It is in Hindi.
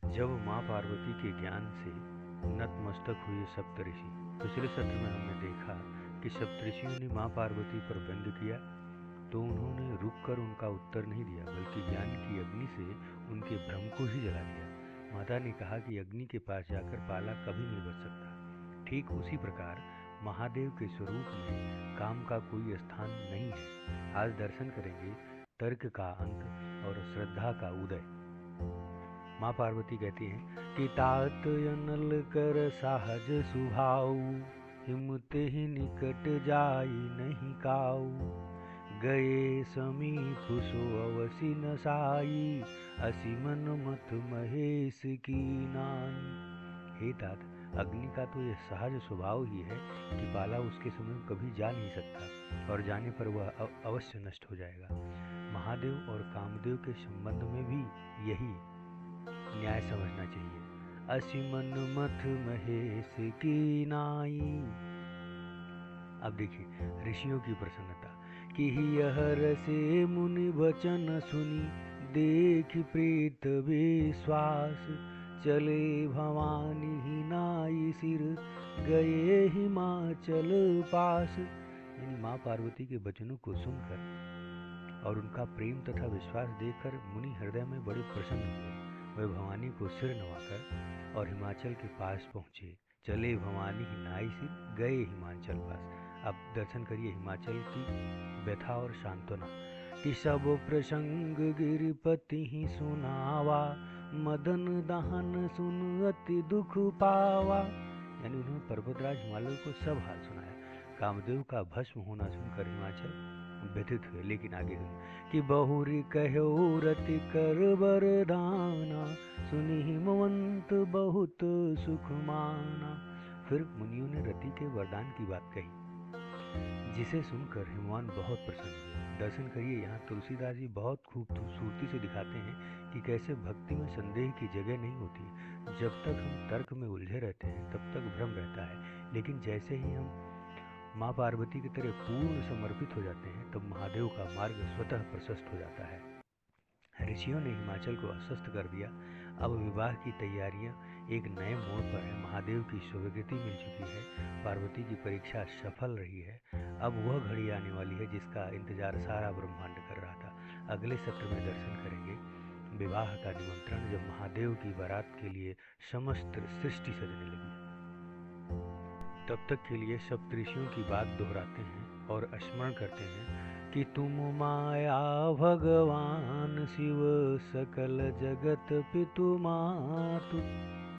जब माँ पार्वती के ज्ञान से नतमस्तक हुए सप्तऋषि। पिछले सत्र में हमने देखा कि सप्तऋषियों ने माँ पार्वती पर व्यंग किया, तो उन्होंने रुककर उनका उत्तर नहीं दिया, बल्कि ज्ञान की अग्नि से उनके भ्रम को ही जला दिया। माता ने कहा कि अग्नि के पास जाकर पाला कभी नहीं बच सकता। ठीक उसी प्रकार महादेव के स्वरूप में काम का कोई स्थान नहीं है। आज दर्शन करेंगे तर्क का अंत और श्रद्धा का उदय। माँ पार्वती कहती हैं कि तात अनल कर सहज सुभाऊ, हिमते ही निकट जाई नहीं काऊ, गए समीप सो अवसि न साई, असी मन मत महेश की नाई। हे तात, अग्नि का तो यह सहज स्वभाव ही है कि पाला उसके समय कभी जा नहीं सकता और जाने पर वह अवश्य नष्ट हो जाएगा। महादेव और कामदेव के संबंध में भी यही न्याय समझना चाहिए। असी मन मथ महेश की नाई। अब देखिए ऋषियों की प्रसन्नता कि यह रसे मुनि वचन सुनी, देख प्रीत विश्वास, चले भवानी ही नाई सिर, गए हिमाचल पास। यानी माँ पार्वती के वचनों को सुनकर और उनका प्रेम तथा विश्वास देखकर मुनि हृदय में बड़े प्रसन्न हुए। वे भवानी को सिर नवाकर और हिमाचल के पास पहुँचे। चले भवानी ही नाई सिर, गए हिमाचल पास। अब दर्शन करिए हिमाचल की व्यथा और सांत्वना कि सब प्रसंग गिरिपति ही सुनावा, मदन दहन सुन अति दुख पावा। यानी उन्होंने पर्वतराज हिमालय को सब हाल सुनाया। कामदेव का भस्म होना सुनकर हिमाचल व्यथित हुए, लेकिन आगे कि बहुरी कहो रति कर वरदाना, सुनि हिमवंत बहुत सुख माना। फिर मुनियों ने रति के वरदान की बात कही, जिसे सुनकर हिमवान बहुत प्रसन्न हुए। दर्शन करिए, यहाँ तुलसीदास जी बहुत खूबसूरती से दिखाते हैं कि कैसे भक्ति में संदेह की जगह नहीं होती। जब तक हम तर्क में उलझे रहते हैं तब तक भ्रम रहता है, लेकिन जैसे ही हम माँ पार्वती की तरह पूर्ण समर्पित हो जाते हैं तब महादेव का मार्ग स्वतः प्रशस्त हो जाता है। ऋषियों ने हिमाचल को आश्वस्त कर दिया। अब विवाह की तैयारियां एक नए मोड़ पर है। महादेव की स्वीकृति मिल चुकी है, पार्वती की परीक्षा सफल रही है। अब वह घड़ी आने वाली है जिसका इंतजार सारा ब्रह्मांड कर रहा था। अगले सत्र में दर्शन करेंगे विवाह का निमंत्रण, जब महादेव की बारात के लिए समस्त सृष्टि सजने लगी। तब तक के लिए सप्तऋषियों की बात दोहराते हैं और स्मरण करते हैं कि तुम माया भगवान शिव, सकल जगत पितु मातु।